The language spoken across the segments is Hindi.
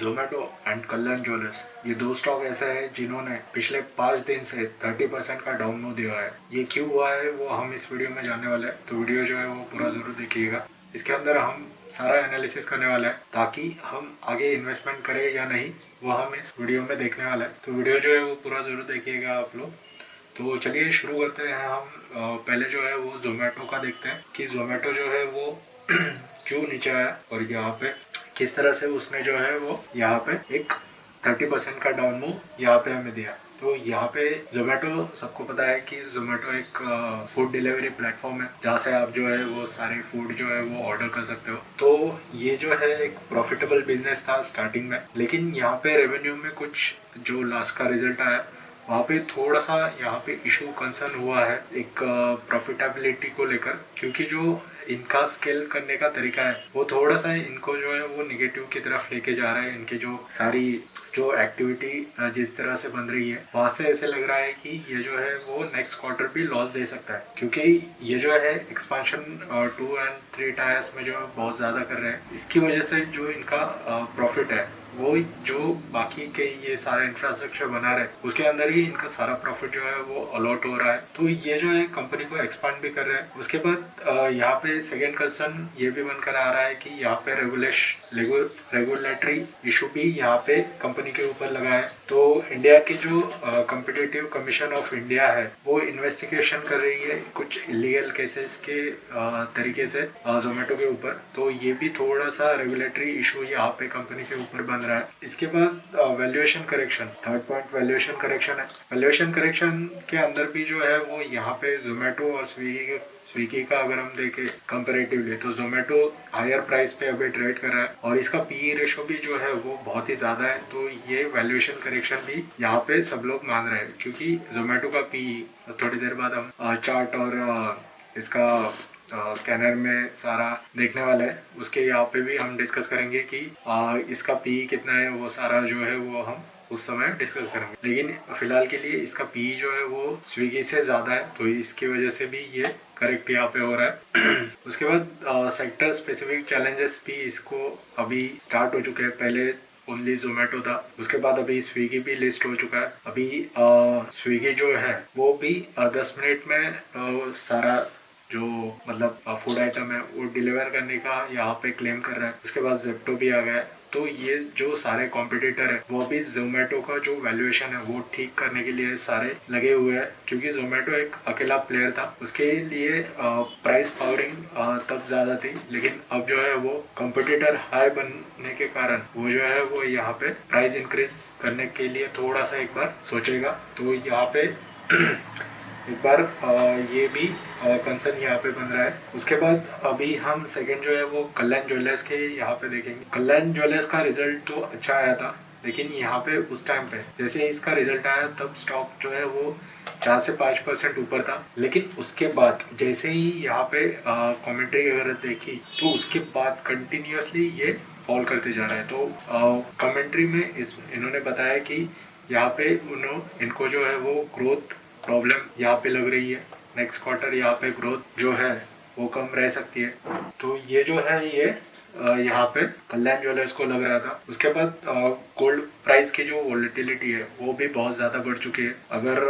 जोमेटो एंड कल्याण ज्वेलर्स, ये दो स्टॉक ऐसे हैं जिन्होंने पिछले 5 दिन से 30% का डाउन मूव दिया है। ये क्यों हुआ है वो हम इस वीडियो में जानने वाले हैं, तो वीडियो जो है वो पूरा ज़रूर देखिएगा। इसके अंदर हम सारा एनालिसिस करने वाले हैं ताकि हम आगे इन्वेस्टमेंट करें या नहीं वो हम इस वीडियो में देखने वाले हैं। तो वीडियो जो है वो पूरा ज़रूर देखिएगा आप लोग। तो चलिए शुरू करते हैं हम। पहले जो है वो जोमेटो का देखते हैं कि जोमेटो जो है वो क्यों नीचे आया और यहाँ पे किस तरह से उसने जो है वो यहाँ पे एक 30% का डाउन मूव यहाँ पे हमें दिया। तो यहाँ पे जोमेटो, सबको पता है कि जोमेटो एक फूड डिलीवरी प्लेटफॉर्म है जहाँ से आप जो है वो सारे फूड जो है वो ऑर्डर कर सकते हो। तो ये जो है एक प्रॉफिटेबल बिजनेस था स्टार्टिंग में, लेकिन यहाँ पे रेवेन्यू में कुछ जो लास्ट का रिजल्ट आया वहाँ पे थोड़ा सा यहाँ पे इशू कंसर्न हुआ है एक प्रॉफिटेबिलिटी को लेकर, क्योंकि जो इनका स्केल करने का तरीका है वो थोड़ा सा इनको जो है वो निगेटिव की तरफ लेके जा रहा है। इनकी जो सारी जो एक्टिविटी जिस तरह से बन रही है वहाँ से ऐसे लग रहा है कि ये जो है वो नेक्स्ट क्वार्टर भी लॉस दे सकता है, क्योंकि ये जो है एक्सपांशन 2 और 3 टायर्स में जो है बहुत ज़्यादा कर रहे हैं। इसकी वजह से जो इनका प्रॉफिट है वो जो बाकी के ये सारा इंफ्रास्ट्रक्चर बना रहे उसके अंदर ही इनका सारा प्रॉफिट जो है वो अलॉट हो रहा है। तो ये जो है कंपनी को एक्सपांड भी कर रहा है। उसके बाद यहाँ पे सेकेंड कंसर्न ये भी बनकर आ रहा है कि यहाँ पे रेगुलेटरी इशू भी यहाँ पे कंपनी के ऊपर लगा है। तो इंडिया की जो कॉम्पिटिटिव कमीशन ऑफ इंडिया है वो इन्वेस्टिगेशन कर रही है कुछ इलीगल केसेस के तरीके से जोमेटो के ऊपर। तो ये भी थोड़ा सा रेगुलेटरी इशू यहाँ पे कंपनी के ऊपर बन रहा है। इसके बाद valuation correction, third point valuation correction है। वैल्यूएशन करेक्शन के अंदर भी जो है वो यहाँ पे जोमेटो और स्विगी का अगर हम देखें कंपेरेटिवली तो जोमेटो हायर प्राइस पे अभी ट्रेड कर रहा है और इसका पीई रेशो भी जो है वो बहुत ही ज्यादा है। तो ये वैल्यूएशन करेक्शन भी यहाँ पे सब लोग मान रहे हैं, क्योंकि जोमेटो का पीई थोड़ी देर बाद हम चार्ट और इसका स्कैनर में सारा देखने वाला है। उसके यहाँ पे भी हम डिस्कस करेंगे कि इसका पी कितना है, वो सारा जो है वो हम उस समय डिस्कस करेंगे। लेकिन फिलहाल के लिए इसका पी जो है वो स्विगी से ज़्यादा है, तो इसकी वजह से भी ये करेक्ट यहाँ पे हो रहा है। उसके बाद सेक्टर स्पेसिफिक चैलेंजेस भी इसको अभी स्टार्ट हो चुके हैं। पहले ओनली जोमेटो था, उसके बाद अभी स्विगी भी लिस्ट हो चुका है। अभी स्विगी जो है वो भी 10 मिनट में सारा जो मतलब फूड आइटम है वो डिलीवर करने का यहाँ पे क्लेम कर रहा है। उसके बाद जेप्टो भी आ गया है। तो ये जो सारे कॉम्पिटिटर है वो भी जोमेटो का जो वैल्यूएशन है वो ठीक करने के लिए सारे लगे हुए हैं, क्योंकि जोमेटो एक अकेला प्लेयर था। उसके लिए प्राइस पावरिंग तब ज़्यादा थी, लेकिन अब जो है वो कॉम्पिटिटर हाई बनने के कारण वो जो है वो यहाँ पे प्राइस इंक्रीज करने के लिए थोड़ा सा एक बार सोचेगा। तो यहाँ पे एक बार ये भी कंसर्न यहाँ पे बन रहा है। उसके बाद अभी हम सेकंड जो है वो कल्याण ज्वेलर्स के यहाँ पे देखेंगे। कल्याण ज्वेलर्स का रिजल्ट तो अच्छा आया था, लेकिन यहाँ पे उस टाइम पे जैसे इसका रिजल्ट आया तब स्टॉक जो है वो 4 से 5% ऊपर था। लेकिन उसके बाद जैसे ही यहाँ पे कमेंट्री अगर देखी तो उसके बाद कंटिन्यूसली ये फॉल करते जा रहा है। तो कमेंट्री में इन्होंने बताया कि यहाँ पे इनको जो है वो ग्रोथ प्रॉब्लम यहाँ पे लग रही है। नेक्स्ट क्वार्टर यहाँ पे ग्रोथ जो है वो कम रह सकती है। तो ये जो है ये यहाँ पे कल्याण ज्वेलर्स को लग रहा था। उसके बाद गोल्ड प्राइस की जो वोलेटिलिटी है वो भी बहुत ज़्यादा बढ़ चुकी है। अगर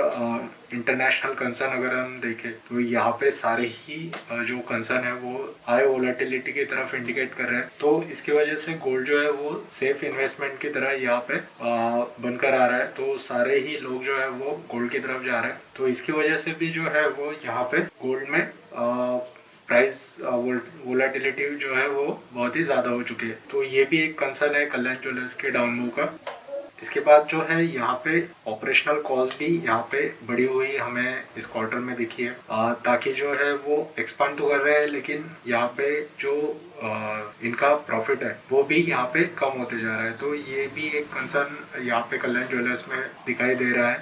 इंटरनेशनल कंसर्न अगर हम देखें तो यहाँ पे सारे ही जो कंसर्न है वो हाई वोलेटिलिटी की तरफ इंडिकेट कर रहे हैं। तो इसकी वजह से गोल्ड जो है वो सेफ इन्वेस्टमेंट की तरह यहाँ पे बनकर आ रहा है। तो सारे ही लोग जो है वो गोल्ड की तरफ जा रहे हैं। तो इसकी वजह से भी जो है वो यहाँ पे गोल्ड में प्राइस वोलेटिलिटी जो है वो बहुत ही ज़्यादा हो चुकी है। तो ये भी एक कंसर्न है कल्याण ज्वेलर्स के डाउन मूव का। इसके बाद जो है यहाँ पे ऑपरेशनल कॉस्ट भी यहाँ पे बढ़ी हुई हमें इस क्वार्टर में दिखी है, ताकि जो है वो एक्सपांड तो कर रहे हैं, लेकिन यहाँ पे जो इनका प्रॉफिट है वो भी यहाँ पे कम होते जा रहा है। तो ये भी एक कंसर्न यहाँ पे कल्याण ज्वेलर्स में दिखाई दे रहा है।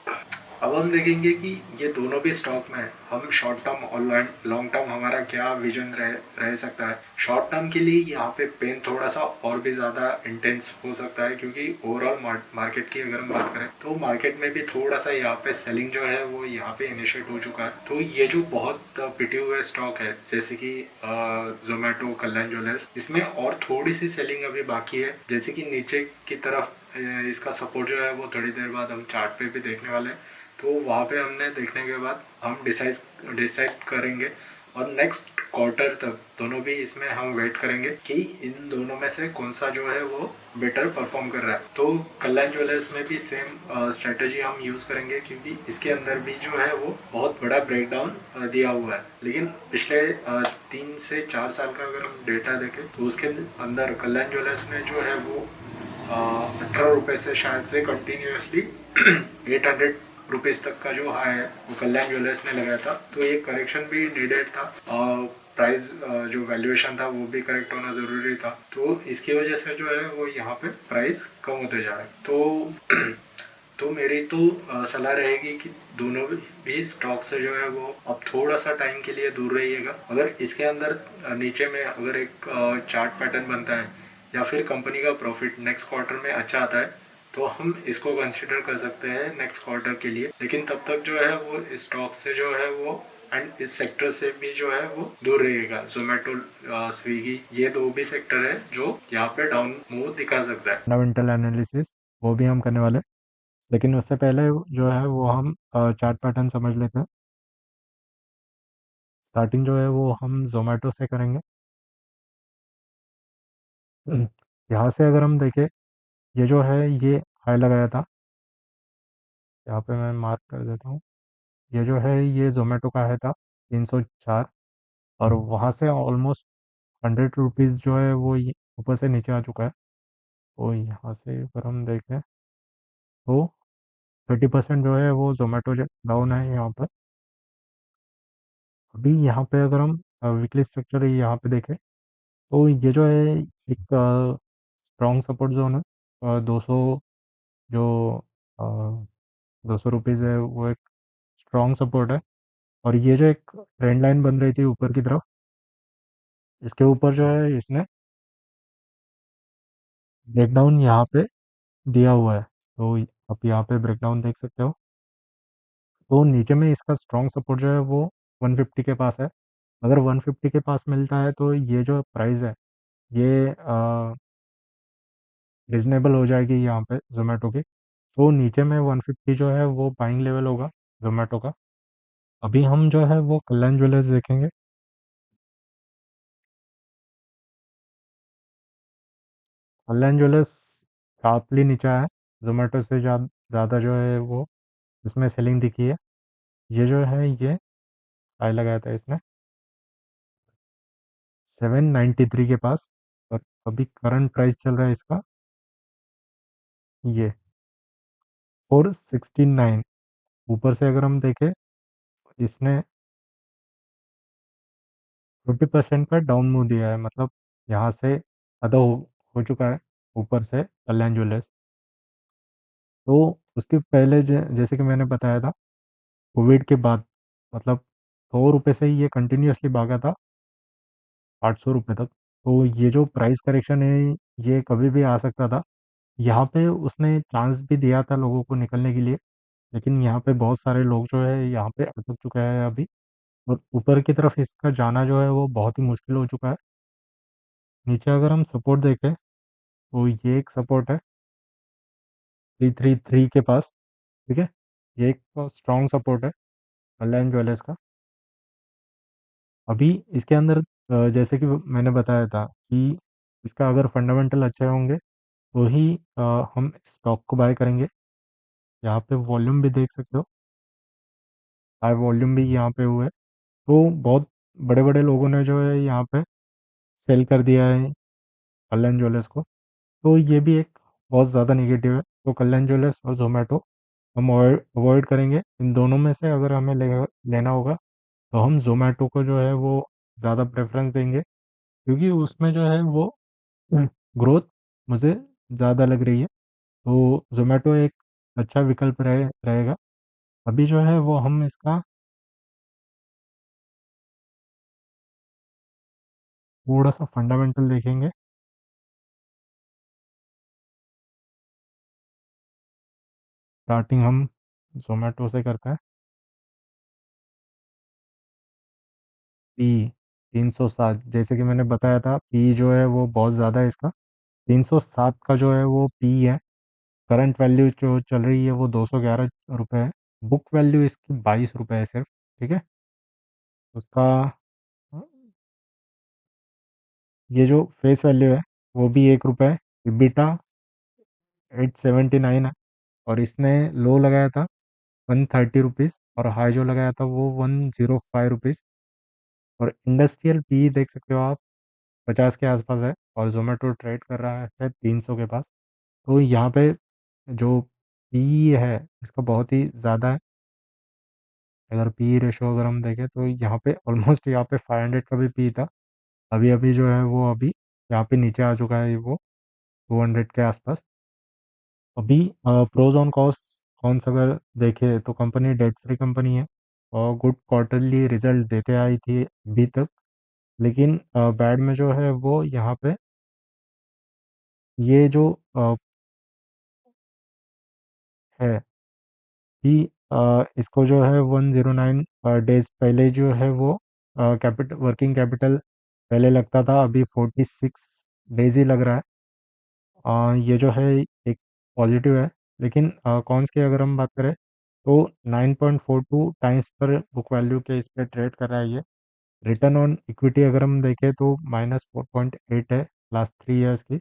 अब हम देखेंगे कि ये दोनों भी स्टॉक में हम शॉर्ट टर्म और लॉन्ग टर्म हमारा क्या विजन रह सकता है। शॉर्ट टर्म के लिए यहाँ पे पेन थोड़ा सा और भी ज़्यादा इंटेंस हो सकता है, क्योंकि ओवरऑल मार्केट की अगर हम बात करें तो मार्केट में भी थोड़ा सा यहाँ पे सेलिंग जो है वो यहाँ पे इनिशिएट हो चुका है। तो ये जो बहुत पिटे हुए स्टॉक है जैसे कि जोमेटो, कल्याण ज्वेलर्स, इसमें और थोड़ी सी सेलिंग अभी बाकी है। जैसे कि नीचे की तरफ इसका सपोर्ट जो है वो थोड़ी देर बाद हम चार्ट पे भी देखने वाले हैं, तो वहाँ पे हमने देखने के बाद हम डिसाइड करेंगे। और नेक्स्ट क्वार्टर तक दोनों भी इसमें हम वेट करेंगे कि इन दोनों में से कौन सा जो है वो बेटर परफॉर्म कर रहा है। तो कल्याण ज्वेलर्स में भी सेम स्ट्रेटेजी हम यूज़ करेंगे, क्योंकि इसके अंदर भी जो है वो बहुत बड़ा ब्रेकडाउन दिया हुआ है। लेकिन पिछले 3 से 4 साल का अगर हम डेटा देखें तो उसके अंदर कल्याण ज्वेलर्स ने जो है वो 18 रुपये से शायद से कंटिन्यूसली 800 रुपीज़ तक का जो हाई है वो कल्याण ज्वेलर्स ने लगाया था। तो ये करेक्शन भी नीडेड था, प्राइस जो वैल्यूएशन था वो भी करेक्ट होना ज़रूरी था। तो इसकी वजह से जो है वो यहाँ पे प्राइस कम होते जा रहा है। तो मेरी तो सलाह रहेगी कि दोनों भी स्टॉक से जो है वो अब थोड़ा सा टाइम के लिए दूर रहिएगा। अगर इसके अंदर नीचे में अगर एक चार्ट पैटर्न बनता है या फिर कंपनी का प्रॉफिट नेक्स्ट क्वार्टर में अच्छा आता है तो हम इसको कंसिडर कर सकते हैं नेक्स्ट क्वार्टर के लिए। लेकिन तब तक जो है वो स्टॉक से जो है वो एंड इस सेक्टर से भी जो है वो दूर रहेगा। जोमेटो, स्विगी, ये दो भी सेक्टर है जो यहाँ पे डाउन मूव दिखा सकता है। फंडामेंटल एनालिसिस वो भी हम करने वाले, लेकिन उससे पहले जो है वो हम चार्ट पैटर्न समझ लेते हैं। स्टार्टिंग जो है वो हम जोमेटो से करेंगे। यहाँ से अगर हम देखें, ये जो है ये हाई लगाया था, यहाँ पे मैं मार्क कर देता हूँ। ये जो है ये जोमेटो का है था 304, और वहाँ से ऑलमोस्ट 100 रुपीज़ जो है वो ऊपर से नीचे आ चुका है। तो यहाँ से अगर हम देखें तो 30% जो है वो जोमेटो डाउन है यहाँ पर। अभी यहाँ पे अगर हम वीकली स्ट्रक्चर यहाँ पे देखें तो ये जो है एक स्ट्रॉन्ग सपोर्ट जोन है, 200, जो 200 रुपीज़ है वो एक स्ट्रॉन्ग सपोर्ट है। और ये जो एक ट्रेंड लाइन बन रही थी ऊपर की तरफ, इसके ऊपर जो है इसने ब्रेकडाउन यहाँ पे दिया हुआ है। तो आप यहाँ पे ब्रेकडाउन देख सकते हो। तो नीचे में इसका स्ट्रॉन्ग सपोर्ट जो है वो 150 के पास है। अगर 150 के पास मिलता है तो ये जो प्राइस है ये रिजनेबल हो जाएगी यहाँ पे जोमेटो की। तो नीचे में 150 जो है वो बाइंग लेवल होगा जोमेटो का। अभी हम जो है वो कल्याण ज्वेलर्स देखेंगे। कल्याण ज्वेलर्स शार्पली नीचे आया है, जोमेटो से ज़्यादा जो है वो इसमें सेलिंग दिखी है। ये जो है ये हाई लगाया था इसने 793 के पास, और अभी करंट प्राइस चल रहा है इसका ये 469। ऊपर से अगर हम देखें इसने 50% का डाउन मूव दिया है, मतलब यहाँ से आधा हो चुका है ऊपर से कल्याण ज्वेलर्स। तो उसके पहले जैसे कि मैंने बताया था, कोविड के बाद मतलब 100 रुपये से ही ये कंटिन्यूसली भागा था 800 रुपये तक। तो ये जो प्राइस करेक्शन है ये कभी भी आ सकता था। यहाँ पे उसने चांस भी दिया था लोगों को निकलने के लिए, लेकिन यहाँ पे बहुत सारे लोग जो है यहाँ पे अटक चुका है अभी। और ऊपर की तरफ इसका जाना जो है वो बहुत ही मुश्किल हो चुका है। नीचे अगर हम सपोर्ट देखें तो ये एक सपोर्ट है 333 के पास, ठीक है। ये एक स्ट्रॉन्ग सपोर्ट है कल्याण ज्वेलर्स का। अभी इसके अंदर जैसे कि मैंने बताया था कि इसका अगर फंडामेंटल अच्छे होंगे तो ही हम स्टॉक को बाय करेंगे। यहाँ पे वॉल्यूम भी देख सकते हो, हाई वॉल्यूम भी यहाँ पे हुआ है। तो बहुत बड़े बड़े लोगों ने जो है यहाँ पे सेल कर दिया है कल्याण ज्वेलर्स को। तो ये भी एक बहुत ज़्यादा नेगेटिव है। तो कल्याण ज्वेलर्स और जोमेटो हम अवॉइड करेंगे। इन दोनों में से अगर हमें लेना होगा तो हम जोमेटो को जो है वो ज़्यादा प्रेफरेंस देंगे, क्योंकि उसमें जो है वो ग्रोथ मुझे ज़्यादा लग रही है। तो जोमेटो एक अच्छा विकल्प रहेगा। अभी जो है वो हम इसका थोड़ा सा फंडामेंटल देखेंगे। स्टार्टिंग हम जोमेटो से करते हैं। पी 307, जैसे कि मैंने बताया था, पी जो है वो बहुत ज़्यादा है इसका। 307 का जो है वो पी है। करंट वैल्यू जो चल रही है वो 211 रुपये है। बुक वैल्यू इसकी 22 रुपये है सिर्फ। ठीक है। उसका ये जो फेस वैल्यू है वो भी 1 रुपये है। इबिटा 879 है। और इसने लो लगाया था 130 रुपीज़, और हाई जो लगाया था वो 105 रुपीज़। और इंडस्ट्रियल पी देख सकते हो आप, 50 के आसपास है, और जोमेटो ट्रेड कर रहा है 300 के पास। तो यहाँ पे जो पी है इसका बहुत ही ज़्यादा है। अगर पी रेशो अगर हम देखें तो यहाँ पे ऑलमोस्ट यहाँ पे 500 का भी पी था। अभी अभी जो है वो अभी यहाँ पे नीचे आ चुका है वो 200 के आसपास। अभी प्रोज ऑन कौन सा अगर देखे तो कंपनी डेट फ्री कंपनी है, और गुड क्वार्टरली रिजल्ट देते आई थी अभी तक। लेकिन बैड में जो है वो यहाँ पे ये जो है कि इसको जो है 109 डेज पहले जो है वो कैपिटल वर्किंग कैपिटल पहले लगता था, अभी 46 डेज ही लग रहा है। ये जो है एक पॉजिटिव है। लेकिन कॉन्स की अगर हम बात करें तो 9.42 टाइम्स पर बुक वैल्यू के इस पे ट्रेड कर रहा है ये। रिटर्न ऑन इक्विटी अगर हम देखें तो -4.8 है लास्ट 3 ईयर्स की।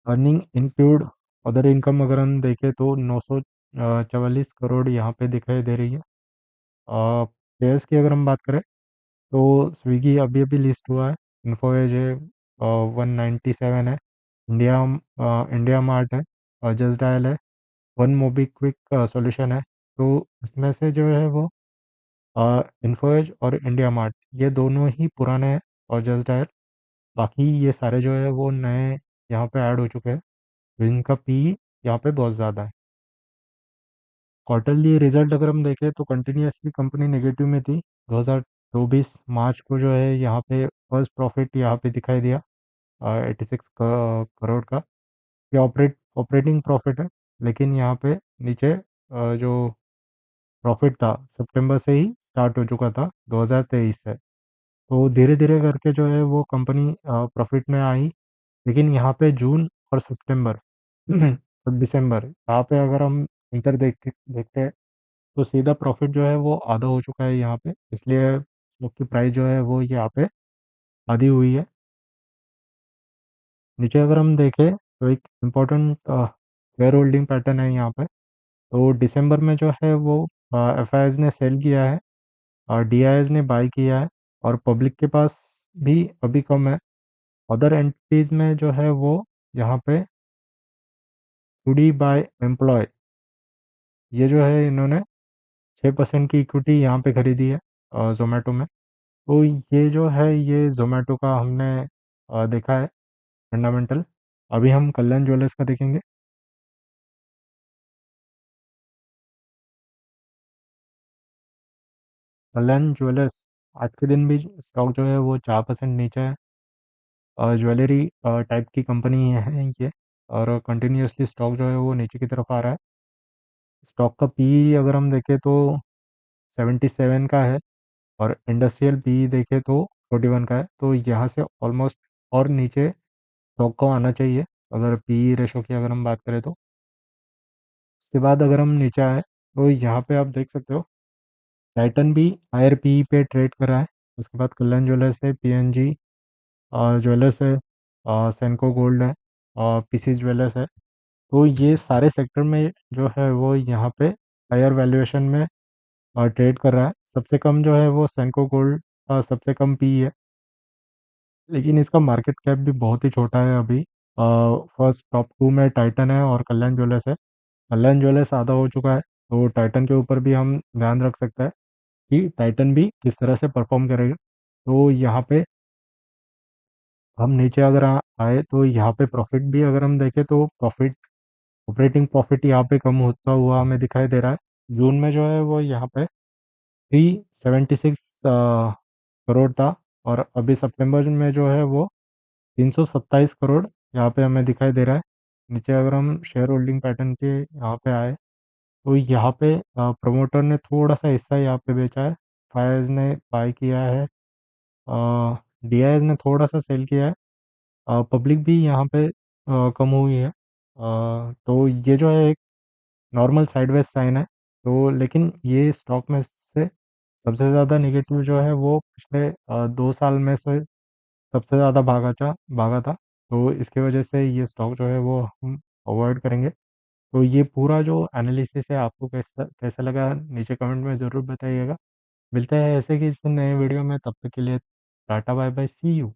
अर्निंग इंक्लूड अदर इनकम अगर हम देखें तो 944 करोड़ यहाँ पे दिखाई दे रही है। पेयर्स की अगर हम बात करें तो स्विगी अभी अभी लिस्ट हुआ है, इन्फोएज है, 197 है, इंडिया मार्ट है, और जस्ट डायल है, वन मोबी क्विक सॉल्यूशन है। तो इसमें से जो है वो इन्फोएज और इंडिया मार्ट ये दोनों ही पुराने हैं, और जस्ट डायल बाकी ये सारे जो है वो नए यहाँ पे ऐड हो चुके हैं। तो इनका पी यहाँ पे बहुत ज़्यादा है। क्वार्टरली रिजल्ट अगर हम देखें तो कंटिन्यूसली कंपनी नेगेटिव में थी। 2024 मार्च को जो है यहाँ पे फर्स्ट प्रॉफिट यहाँ पे दिखाई दिया 86 करोड़ का। ये ऑपरेटिंग प्रॉफिट है। लेकिन यहाँ पे नीचे जो प्रॉफिट था सितंबर से ही स्टार्ट हो चुका था 2023 से। तो धीरे धीरे करके जो है वो कंपनी प्रॉफिट में आई। लेकिन यहाँ पे जून और सितंबर और दिसंबर यहाँ पे अगर हम इंटर देखते हैं तो सीधा प्रॉफिट जो है वो आधा हो चुका है यहाँ पे, इसलिए स्टॉक की प्राइस जो है वो यहाँ पे आधी हुई है। नीचे अगर हम देखें तो एक इम्पोर्टेंट शेयर होल्डिंग पैटर्न है यहाँ पे। तो दिसंबर में जो है वो एफ ने सेल किया है, और डी ने बाई किया है, और पब्लिक के पास भी अभी कम है। अदर एंटिटीज़ में जो है वो यहाँ पे टूडी बाय एम्प्लॉय, ये जो है इन्होंने 6% की इक्विटी यहाँ पे खरीदी है जोमेटो में। तो ये जो है ये जोमेटो का हमने देखा है फंडामेंटल। अभी हम कल्याण ज्वेलर्स का देखेंगे। कल्याण ज्वेलर्स आज के दिन भी स्टॉक जो है वो 4% नीचे है। ज्वेलरी टाइप की कंपनी है ये, और कंटिन्यूसली स्टॉक जो है वो नीचे की तरफ आ रहा है। स्टॉक का पी अगर हम देखें तो 77 का है, और इंडस्ट्रियल पी देखें तो 41 का है। तो यहाँ से ऑलमोस्ट और नीचे स्टॉक को आना चाहिए अगर पी रेशो की अगर हम बात करें तो। उसके बाद अगर हम नीचे आए तो यहाँ पे आप देख सकते हो टाइटन भी हायर पी पे ट्रेड कर रहा है। उसके बाद कल्याण ज्वेलर्स है, पीएनजी ज्वेलर्स है, सेंको गोल्ड है, और पीसी ज्वेलर्स है। तो ये सारे सेक्टर में जो है वो यहाँ पे हायर वैल्यूएशन में ट्रेड कर रहा है। सबसे कम जो है वो सेंको गोल्ड का सबसे कम पी है। लेकिन इसका मार्केट कैप भी बहुत ही छोटा है अभी। फर्स्ट टॉप टू में टाइटन है और कल्याण ज्वेलर्स है। कल्याण ज्वेलर्स आधा हो चुका है, तो टाइटन के ऊपर भी हम ध्यान रख सकते हैं कि टाइटन भी किस तरह से परफॉर्म करेगा। तो यहाँ पे हम नीचे अगर आए तो यहाँ पे प्रॉफिट भी अगर हम देखें तो प्रॉफिट ऑपरेटिंग प्रॉफिट यहाँ पे कम होता हुआ हमें दिखाई दे रहा है। जून में जो है वो यहाँ पे 376 करोड़ था, और अभी सितंबर में जो है वो 327 करोड़ यहाँ पे हमें दिखाई दे रहा है। नीचे अगर हम शेयर होल्डिंग पैटर्न के यहाँ पे आए तो यहाँ पे प्रमोटर ने थोड़ा सा हिस्सा यहाँ पे बेचा है, फायज ने बाय किया है, डीआई ने थोड़ा सा सेल किया है, पब्लिक भी यहाँ पे कम हुई है। तो ये जो है एक नॉर्मल साइडवेज साइन है। तो लेकिन ये स्टॉक में से सबसे ज़्यादा नेगेटिव जो है वो पिछले 2 साल में से सबसे ज़्यादा भागा था। तो इसकी वजह से ये स्टॉक जो है वो हम अवॉइड करेंगे। तो ये पूरा जो एनालिसिस है आपको कैसा कैसा लगा नीचे कमेंट में ज़रूर बताइएगा। मिलते हैं ऐसे किसी नए वीडियो में, तब तक के लिए tata bye bye see you.